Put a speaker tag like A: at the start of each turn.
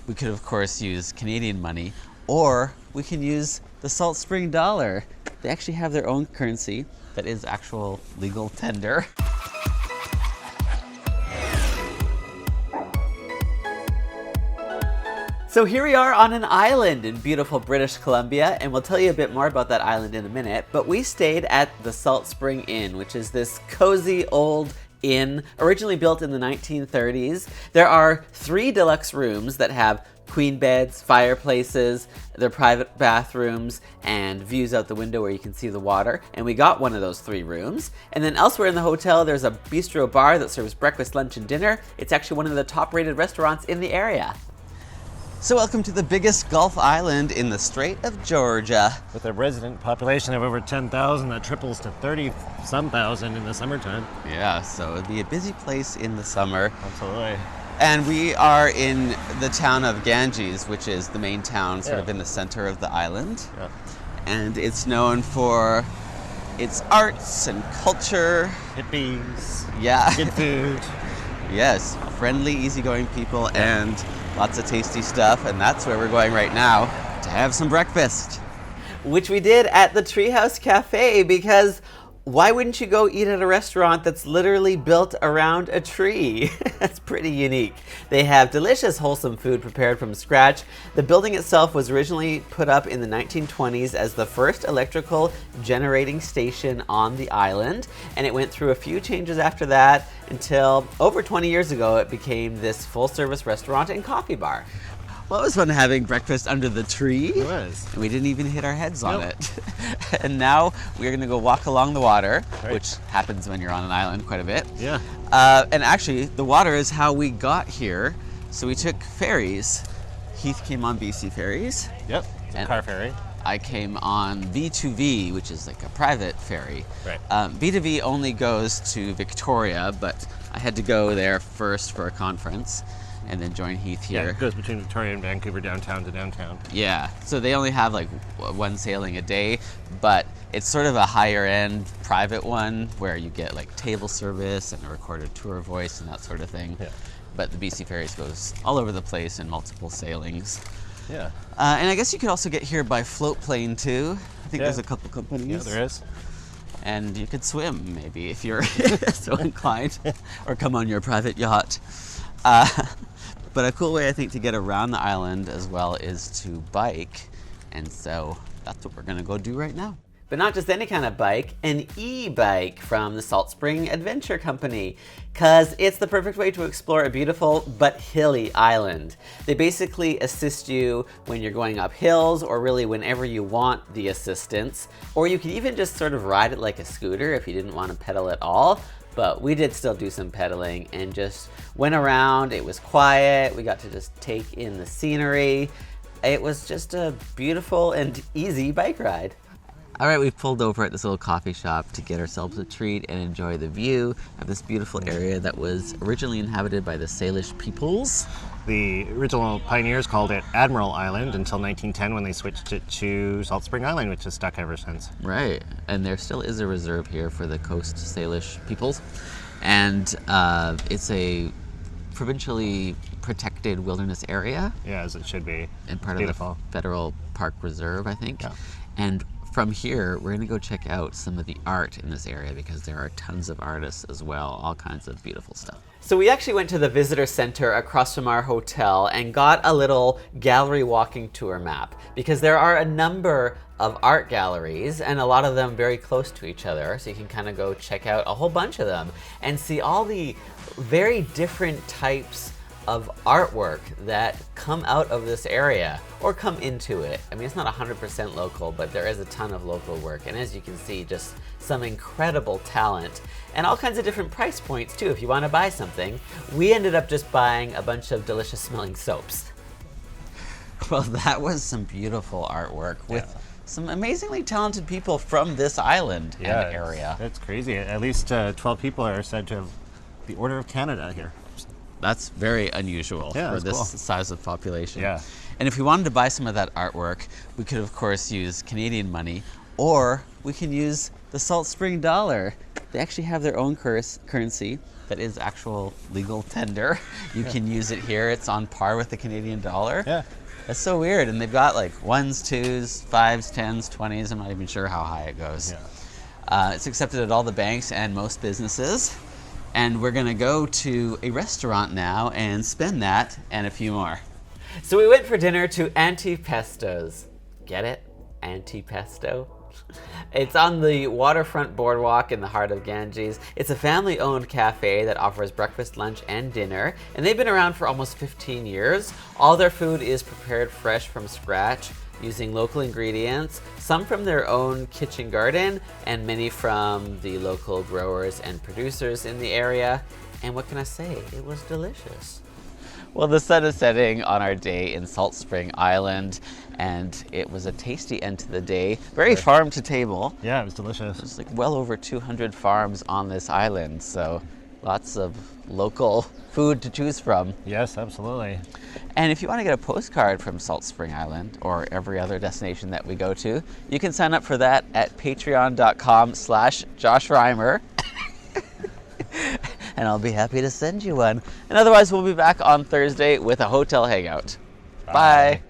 A: We could, of course, use Canadian money, or we can use the Salt Spring dollar. They actually have their own currency that is actual legal tender. So here we are on an island in beautiful British Columbia, and we'll tell you a bit more about that island in a minute, but we stayed at the Salt Spring Inn, which is this cozy old inn, originally built in the 1930s. There are 3 deluxe rooms that have queen beds, fireplaces, their private bathrooms, and views out the window where you can see the water. And we got one of those 3 rooms. And then elsewhere in the hotel, there's a bistro bar that serves breakfast, lunch, and dinner. It's actually one of the top-rated restaurants in the area. So welcome to the biggest Gulf island in the Strait of Georgia.
B: With a resident population of over 10,000, that triples to 30-some thousand in the summertime.
A: Yeah, so it'd be a busy place in the summer.
B: Absolutely.
A: And we are in the town of Ganges, which is the main town sort of in the center of the island.
B: Yeah.
A: And it's known for its arts and culture.
B: Hippies.
A: Yeah.
B: Good food.
A: Yes, friendly, easygoing people and lots of tasty stuff. And that's where we're going right now to have some breakfast. Which we did at the Treehouse Cafe, because why wouldn't you go eat at a restaurant that's literally built around a tree? That's pretty unique. They have delicious, wholesome food prepared from scratch. The building itself was originally put up in the 1920s as the first electrical generating station on the island, and it went through a few changes after that until over 20 years ago it became this full-service restaurant and coffee bar. Well, it was fun having breakfast under the tree.
B: It was.
A: And we didn't even hit our heads on it. And now we're going to go walk along the water, which happens when you're on an island quite a bit.
B: Yeah.
A: And actually, the water is how we got here. So we took ferries. Heath came on BC ferries.
B: Yep. It's a car ferry.
A: I came on V2V, which is like a private ferry.
B: Right.
A: V2V only goes to Victoria, but I had to go there first for a conference and then join Heath here.
B: Yeah, it goes between Victoria and Vancouver, downtown to downtown.
A: Yeah, so they only have like 1 sailing a day, but it's sort of a higher end private one where you get like table service and a recorded tour voice and that sort of thing.
B: Yeah.
A: But the BC Ferries goes all over the place in multiple sailings.
B: Yeah.
A: And I guess you could also get here by float plane too. I think there's a couple companies.
B: Yeah, there is.
A: And you could swim maybe if you're so inclined, or come on your private yacht. But a cool way I think to get around the island as well is to bike, and so that's what we're gonna go do right now. But not just any kind of bike, an e-bike from the Salt Spring Adventure Company, because it's the perfect way to explore a beautiful but hilly island. They basically assist you when you're going up hills, or really whenever you want the assistance, or you could even just sort of ride it like a scooter if you didn't want to pedal at all. But we did still do some pedaling and just went around. It was quiet. We got to just take in the scenery. It was just a beautiful and easy bike ride. All right, we've pulled over at this little coffee shop to get ourselves a treat and enjoy the view of this beautiful area that was originally inhabited by the Salish peoples.
B: The original pioneers called it Admiral Island until 1910 when they switched it to Salt Spring Island, which has stuck ever since.
A: Right, and there still is a reserve here for the Coast Salish peoples. And it's a provincially protected wilderness area.
B: Yeah, as it should be.
A: And part
B: Beautiful.
A: of the Federal Park Reserve, I think.
B: Yeah.
A: And from here, we're gonna go check out some of the art in this area because there are tons of artists as well, all kinds of beautiful stuff. So we actually went to the visitor center across from our hotel and got a little gallery walking tour map because there are a number of art galleries and a lot of them very close to each other. So you can kind of go check out a whole bunch of them and see all the very different types of artwork that come out of this area or come into it. I mean, it's not 100% local, but there is a ton of local work. And as you can see, just some incredible talent and all kinds of different price points too. If you want to buy something, we ended up just buying a bunch of delicious smelling soaps. Well, that was some beautiful artwork with some amazingly talented people from this island and area.
B: It's crazy. At least 12 people are said to have the Order of Canada here.
A: That's very unusual for this
B: cool.
A: size of population.
B: Yeah.
A: And if we wanted to buy some of that artwork, we could of course use Canadian money, or we can use the Salt Spring dollar. They actually have their own currency that is actual legal tender. You can use it here. It's on par with the Canadian dollar.
B: Yeah.
A: That's so weird. And they've got like 1s, 2s, 5s, 10s, 20s. I'm not even sure how high it goes.
B: Yeah.
A: It's accepted at all the banks and most businesses. And we're going to go to a restaurant now and spend that and a few more. So we went for dinner to Antipesto's. Get it? Antipesto? It's on the waterfront boardwalk in the heart of Ganges. It's a family-owned cafe that offers breakfast, lunch, and dinner, and they've been around for almost 15 years. All their food is prepared fresh from scratch using local ingredients, some from their own kitchen garden, and many from the local growers and producers in the area. And what can I say? It was delicious. Well, the sun is setting on our day in Salt Spring Island, and it was a tasty end to the day. Very farm to table.
B: Yeah, it was delicious.
A: There's like well over 200 farms on this island, so lots of local food to choose from.
B: Yes, absolutely.
A: And if you want to get a postcard from Salt Spring Island or every other destination that we go to, you can sign up for that at patreon.com/Josh Reimer. And I'll be happy to send you one. And otherwise, we'll be back on Thursday with a hotel hangout. Bye.